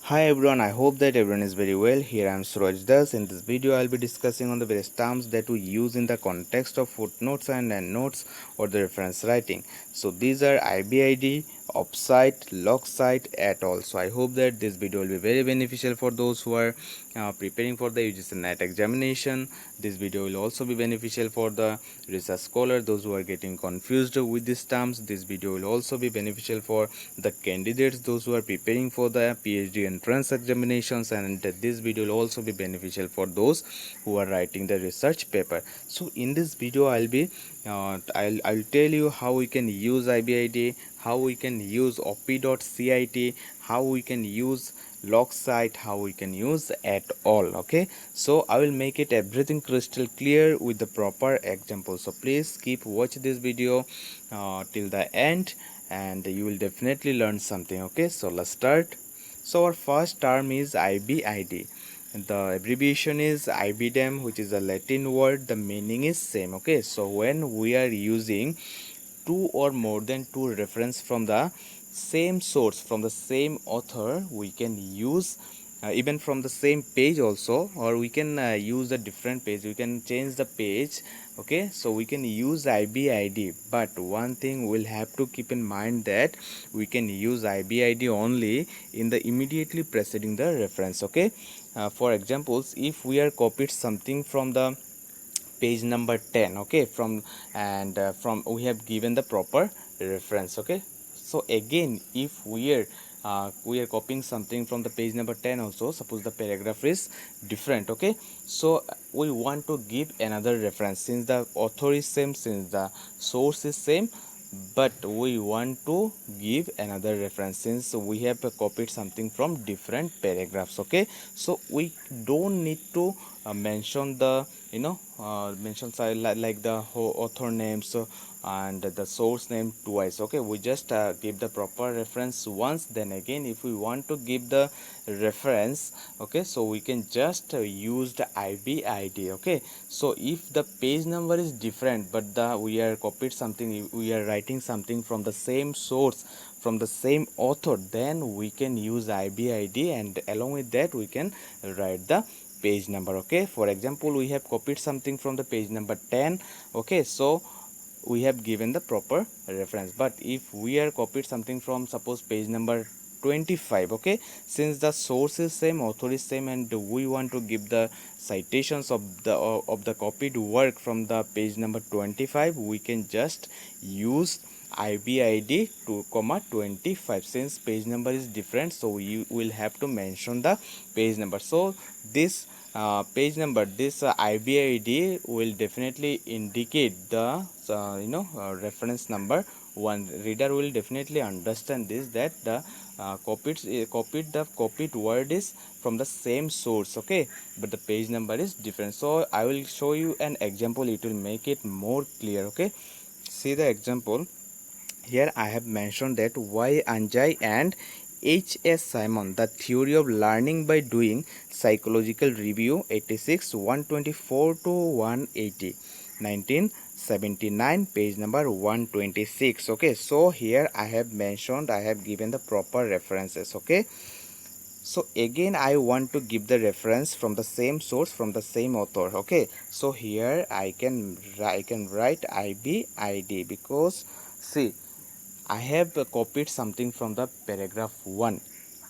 Hi everyone, I hope that everyone is very well. Here I am Suraj Das. In this video, I'll be discussing on the various terms that we use in the context of footnotes and endnotes or the reference writing. So these are IBID, op.cit, loc.cit, et al. So I hope that this video will be very beneficial for those who are preparing for the UGC NET examination. This video will also be beneficial for the research scholar, those who are getting confused with these terms. This video will also be beneficial for the candidates, those who are preparing for the PhD entrance examinations, and this video will also be beneficial for those who are writing the research paper. So in this video I'll tell you how we can use IBID, how we can use op.cit, how we can use loc.cit, how we can use at all. Okay, so I will make it everything crystal clear with the proper example, so please keep watch this video till the end and you will definitely learn something. Okay, so let's start. So our first term is IBID. The abbreviation is ibidem, which is a Latin word. The meaning is same. Okay, so when we are using two or more than two reference from the same source, from the same author, we can use even from the same page also, or we can use a different page, we can change the page. Okay, so we can use IBID, but one thing we'll have to keep in mind that we can use IBID only in the immediately preceding the reference. Okay, for examples, if we are copied something from the page number 10, okay, from we have given the proper reference. Okay, so again, if we are copying something from the page number 10 also, suppose the paragraph is different. Okay, so we want to give another reference, since the author is same, since the source is same, but we want to give another reference since we have copied something from different paragraphs. Okay, so we don't need to mention the like the whole author names and the source name twice. Okay, we just give the proper reference once, then again if we want to give the reference, okay, so we can just use the IBID. Okay, so if the page number is different but we are copied something, we are writing something from the same source, from the same author, then we can use IBID, and along with that we can write the page number. Okay, for example, we have copied something from the page number 10. Okay, so we have given the proper reference, but if we are copied something from, suppose, page number 25, okay, since the source is same, author is same, and we want to give the citations of the copied work from the page number 25, we can just use IBID 2,25. Since page number is different, so we will have to mention the page number. So this page number, this IBID will definitely indicate the reference number 1. Reader will definitely understand this, that the copied word is from the same source. Okay, but the page number is different. So I will show you an example, it will make it more clear. Okay, see the example. Here I have mentioned that Y. Anjay and H. S. Simon, The Theory of Learning by Doing, Psychological Review, 86, 124 to 180, 1979, page number 126. Okay, so here I have mentioned, I have given the proper references. Okay, so again I want to give the reference from the same source, from the same author. Okay, so here I can write IBID, because see, I have copied something from the paragraph 1.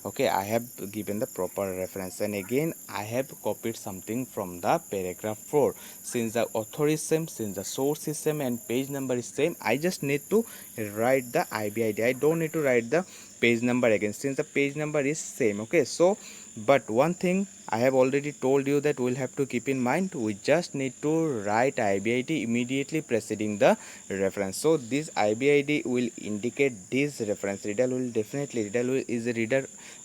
Okay, I have given the proper reference, and again I have copied something from the paragraph 4. Since the author is same, since the source is same, and page number is same, I just need to write the IBID. I don't need to write the page number again, since the page number is same. Okay, so but one thing I have already told you, that we'll have to keep in mind, we just need to write IBID immediately preceding the reference. So this IBID will indicate this reference. Reader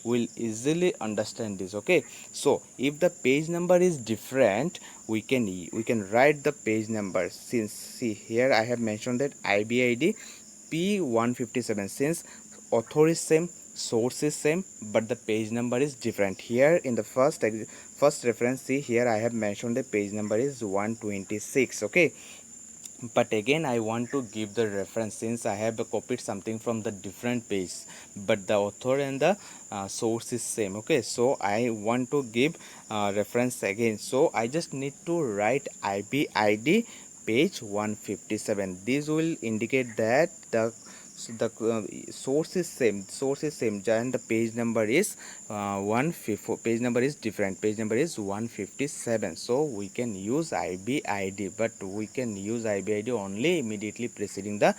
will easily understand this. Okay, so if the page number is different, we can write the page number. Since, see, here I have mentioned that IBID P157, since author is same, source is same, but the page number is different. Here in the first reference, see, here I have mentioned the page number is 126. Okay, but again I want to give the reference since I have copied something from the different page, but the author and the source is same. Okay, so I want to give reference again, so I just need to write IBID page 157. This will indicate that the source is same and the page number is 154. Page number is different, page number is 157. So we can use IBID, but we can use IBID only immediately preceding the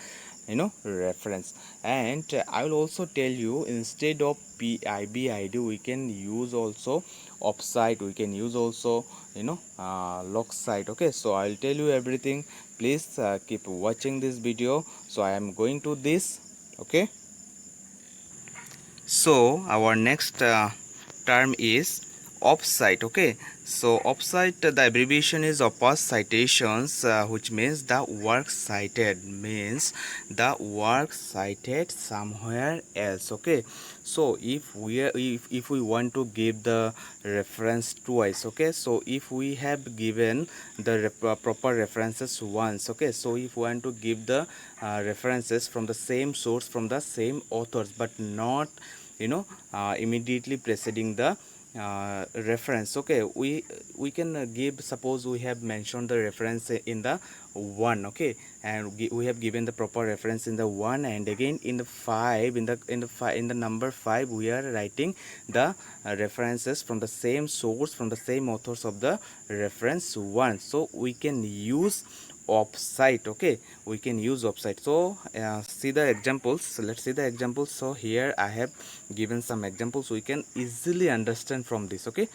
reference. And I will also tell you, instead of IBID we can use also op.cit, we can use also loc.cit. Okay, so I'll tell you everything. Please keep watching this video. So I am going to this. Okay, so our next term is op.cit. Okay, so op.cit, the abbreviation is opus citations, which means the work cited, means the work cited somewhere else. Okay, so if we want to give the reference twice, okay, so if we have given the proper references once, okay, so if we want to give the references from the same source, from the same authors, but not immediately preceding the reference. Okay, we can give, suppose we have mentioned the reference in the one. Okay, and we have given the proper reference in the one, and again in the five, in the number 5 we are writing the references from the same source, from the same authors of the reference 1. So we can use op.cit. Okay, we can use op.cit. So see the examples, let's see the examples. So here I have given some examples, we can easily understand from this. Okay,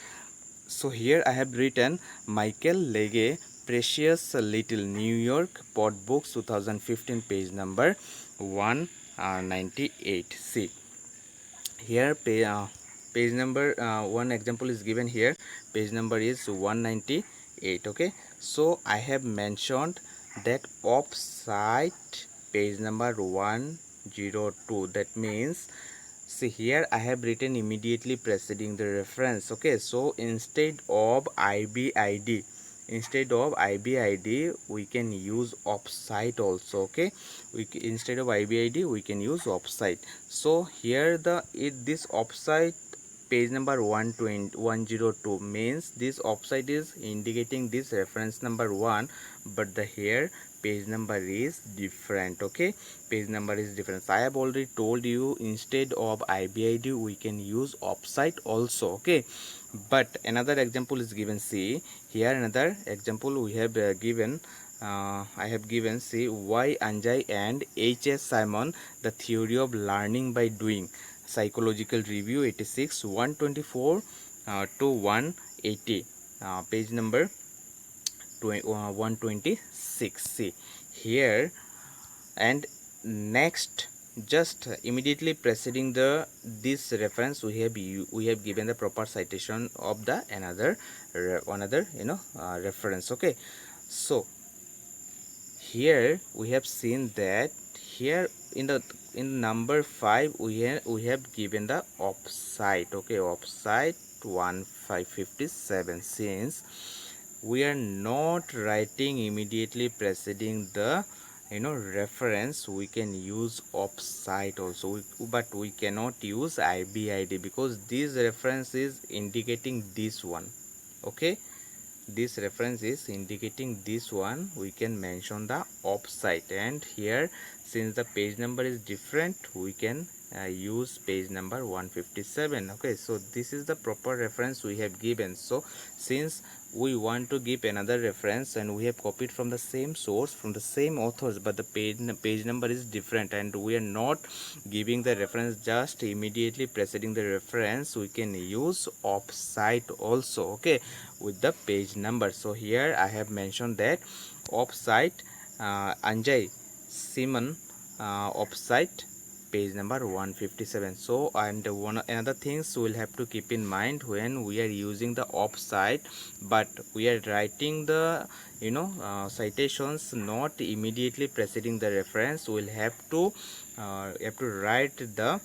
so here I have written Michael Legge, Precious Little, New York, Pot Books 2015, page number 198. See here, page number one example is given here, page number is 198. Okay, so I have mentioned that op.cit page number 102. That means, see here I have written immediately preceding the reference. Okay, so instead of IBID, we can use op.cit also. Okay, instead of IBID we can use op.cit. So here this op.cit page number 102 means this op.cit is indicating this reference number 1, but the here page number is different. Okay, page number is different. I have already told you, instead of IBID we can use op.cit also. Okay, but another example is given. See here another example we have given. I have given, see, Y. Anjay and H.S. Simon, The Theory of Learning by Doing, Psychological Review 86, 124 to 180, page number 126. See here, and next, just immediately preceding the this reference, we have given the proper citation of the another reference. Okay, so here we have seen that here in number 5 we have given the op.cit. Okay, op.cit 1557. Since we are not writing immediately preceding the reference, we can use op.cit also, but we cannot use IBID because this reference is indicating this one. Okay, this reference is indicating this one, we can mention the op.cit. And here, since the page number is different, we can use page number 157. Okay, so this is the proper reference we have given. So since we want to give another reference and we have copied from the same source, from the same authors, but the page number is different and we are not giving the reference just immediately preceding the reference, we can use op.cit also. Okay, with the page number. So here I have mentioned that op.cit Anjay Simon, op.cit page number 157. So, and another things we will have to keep in mind when we are using the op.cit, but we are writing the citations not immediately preceding the reference, we will have to write the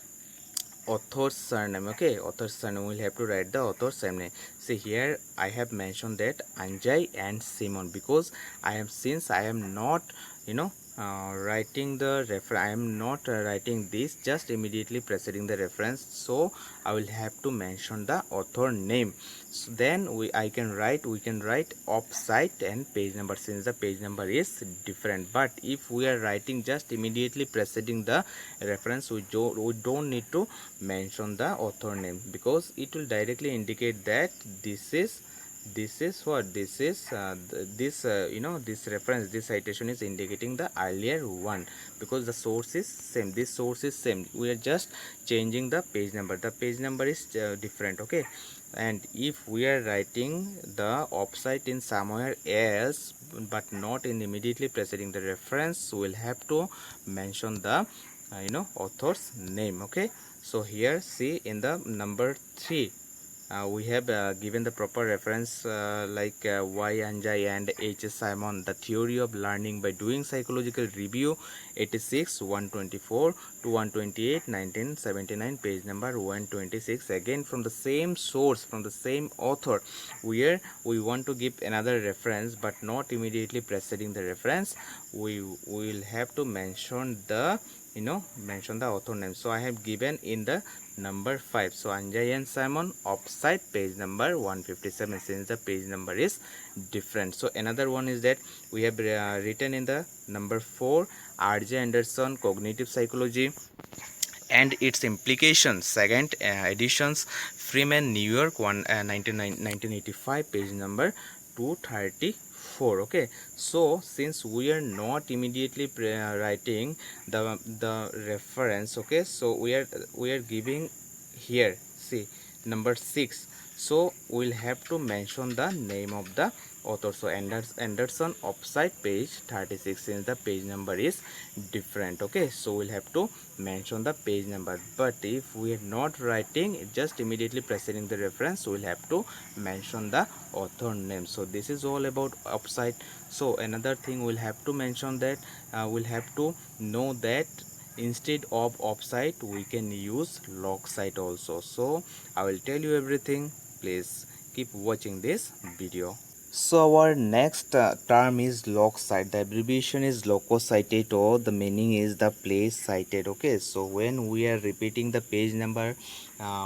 author's surname. Okay, author's surname, we'll have to write the author's surname. See here I have mentioned that Anjay and Simon, because since I am not, you know, writing the reference, I am not writing this just immediately preceding the reference, so I will have to mention the author name. So then we can write op.cit and page number, since the page number is different. But if we are writing just immediately preceding the reference, we don't need to mention the author name, because it will directly indicate that this is what this is this you know, this reference, this citation is indicating the earlier one, because the source is same, this source is same, we are just changing the page number, the page number is different. Okay, and if we are writing the offsite in somewhere else but not in immediately preceding the reference, we will have to mention the author's name. Okay, so here see in the number 3, we have given the proper reference Y. Anjay and H. Simon, the theory of learning by doing psychological review, 86 124 to 128 1979, page number 126. Again from the same source, from the same author, where we want to give another reference but not immediately preceding the reference, we will have to mention the mention the author name. So I have given in the number 5, so Anjay and Simon, offsite, page number 157, since the page number is different. So another one is that we have written in the number 4, RJ Anderson, cognitive psychology and its implications, second editions, Freeman, New York, 1985, page number 234. Okay, so since we are not immediately writing the reference, okay, so we are giving here, see, number 6, so we'll have to mention the name of the author. So Anderson, offsite, page 36, since the page number is different. Okay, so we'll have to mention the page number. But if we are not writing just immediately preceding the reference, we'll have to mention the author name. So this is all about offsite. So another thing we'll have to mention that we'll have to know that instead of offsite we can use loc.cit also. So I will tell you everything, please keep watching this video. So our next term is loc.cit. The abbreviation is loc.cit, or the meaning is the place cited. Okay, so when we are repeating the page number,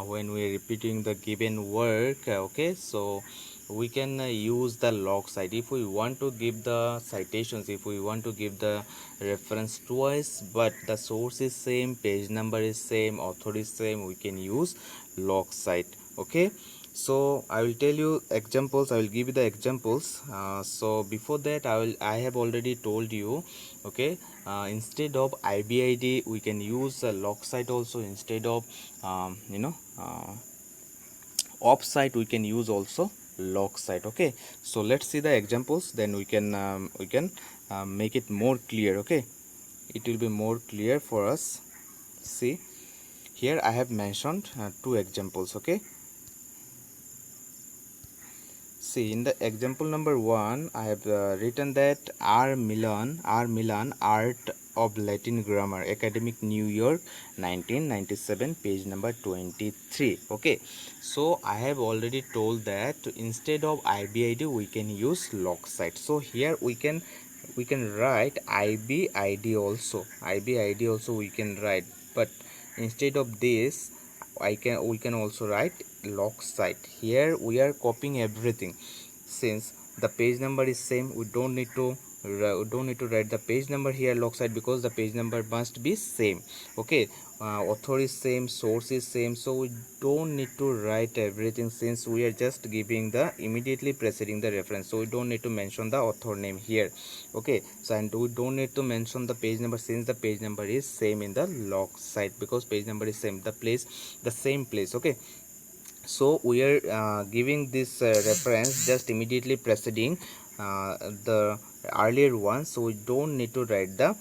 when we are repeating the given work, okay, so we can use the loc.cit. If we want to give the citations, if we want to give the reference twice but the source is same, page number is same, author is same, we can use loc.cit. Okay, so I will tell you examples, I will give you the examples. So before that I have already told you, okay, instead of IBID we can use loc.cit also. Instead of offsite we can use also loc.cit. Okay, so let's see the examples, then we can make it more clear. Okay, it will be more clear for us. See, here I have mentioned 2 examples. Okay, see, in the example number 1 I have written that R. Milan, Art of Latin Grammar, Academic, New York, 1997, page number 23. Okay, so I have already told that instead of IBID we can use loc.cit. So here we can write IBID also, we can write, but instead of this we can also write loc.cit. Here we are copying everything, since the page number is same, we don't need to write the page number here loc.cit, because the page number must be same. Okay, author is same, source is same, so we don't need to write everything, since we are just giving the immediately preceding the reference, so we don't need to mention the author name here. Okay, so and we don't need to mention the page number, since the page number is same in the loc.cit, because page number is same, the same place. Okay, so we are giving this reference just immediately preceding the earlier one, so we don't need to write the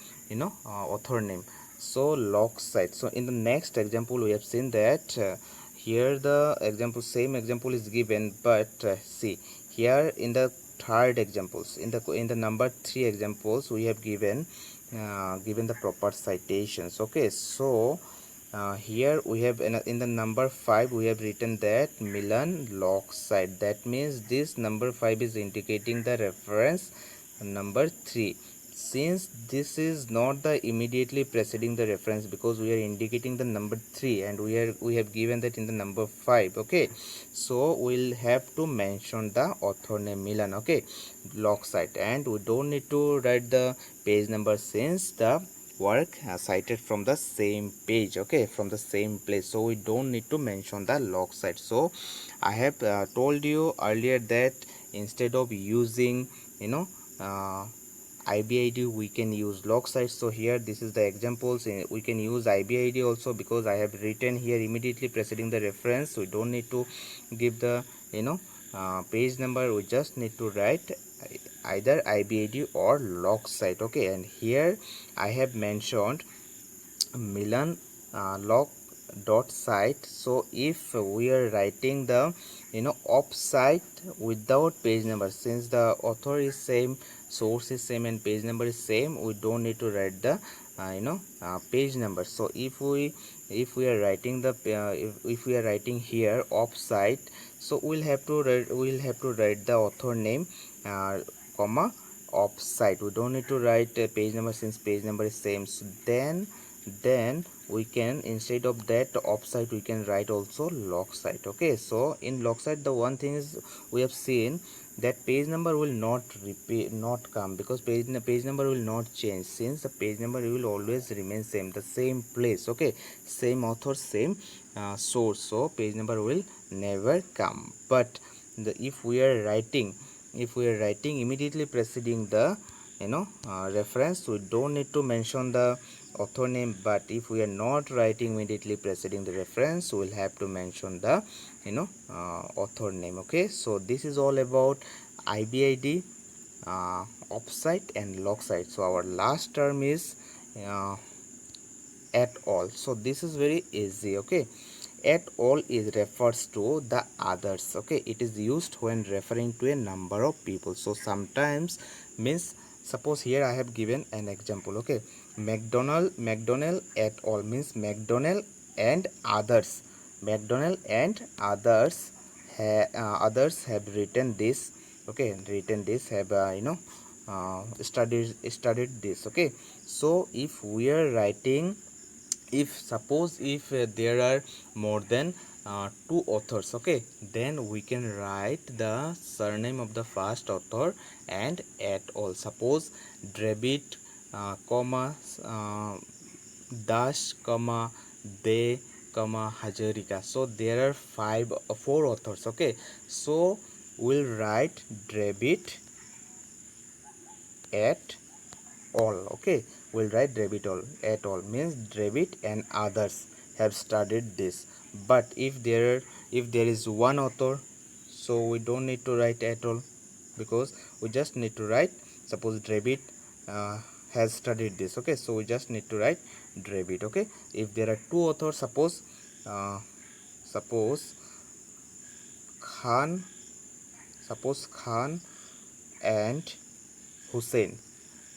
author name. So loc.cit. So in the next example we have seen that here the example, same example is given, but see here in the third examples, in the number 3 examples we have given the proper citations. Okay, so here we have in the number 5 we have written that Milan loc.cit. That means this number 5 is indicating the reference number 3. Since this is not the immediately preceding the reference, because we are indicating the number 3 and we have given that in the number 5. Okay, so we'll have to mention the author name Milan. Okay, loc.cit, and we don't need to write the page number since the work cited from the same page, okay, from the same place, so we don't need to mention the loc.cit. So I have told you earlier that instead of using, you know, uh, IBID, we can use loc.cit. So here this is the examples. We can use IBID also, because I have written here immediately preceding the reference. We don't need to give the, you know, page number. We just need to write either IBID or loc.cit. Okay, and here I have mentioned Milan loc.cit. So if we are writing the, you know, op.cit without page number, since the author is same, source is same, and page number is same, we don't need to write the page number. So if we are writing the if we are writing here op.cit, so we'll have to write the author name, comma, op.cit. We don't need to write page number since page number is same. So then we can, instead of that op.cit, we can write also loc.cit. Okay, so in loc.cit the one thing is, we have seen that page number will not repeat, not come, because page number will not change, since the page number will always remain same, the same place. Okay, same author, same source, so page number will never come. But if we are writing, immediately preceding the, reference, we don't need to mention the author name. But if we are not writing immediately preceding the reference, we will have to mention the, author name. Okay, so this is all about IBID, op.cit and loc.cit. So our last term is uh, at all. So this is very easy. Okay, at all is refers to the others. Okay, it is used when referring to a number of people. So sometimes means, suppose here I have given an example. Okay, McDonald at all means McDonald and others. McDonald and others others have written this. Okay, written this, have studied this. Okay, so if we are writing, if suppose if there are more than two authors, okay, then we can write the surname of the first author and at all. Suppose David, comma, dash, comma, they, comma, Hajarika. So there are four authors. Okay, so we'll write David at all. Okay, we'll write David all. At all means David and others have studied this. But if there is one author, so we don't need to write at all, because we just need to write, suppose David uh, has studied this. Okay, so we just need to write David. Okay, if there are two authors, uh, suppose Khan, Khan and Hussein,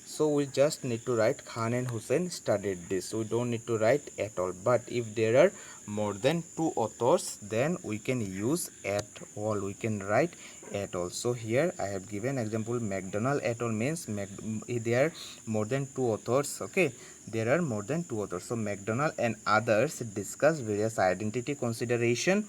so we just need to write Khan and Hussein studied this. We don't need to write at all. But if there are more than two authors, then we can use at all. We can write at all. So here I have given example, McDonald at all means there are more than two authors. Okay, there are more than two authors. So McDonald and others discuss various identity consideration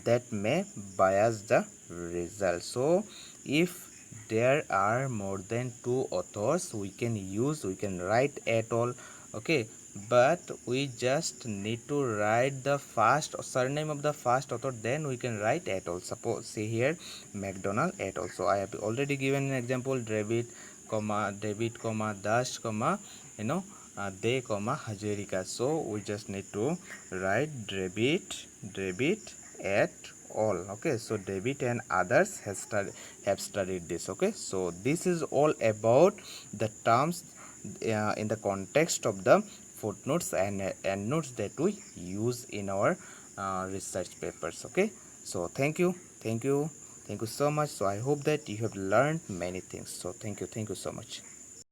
that may bias the result. So if there are more than two authors, we can write at all. Okay, but we just need to write the first surname of the first author, then we can write at all. Suppose see here McDonald at all. So I have already given an example, David, comma, dash, comma, they, comma, Hajarika. So we just need to write David at all. Okay, so David and others have studied this. Okay, so this is all about the terms in the context of the footnotes and notes that we use in our research papers. Okay, so thank you, thank you so much. So I hope that you have learned many things. So thank you so much.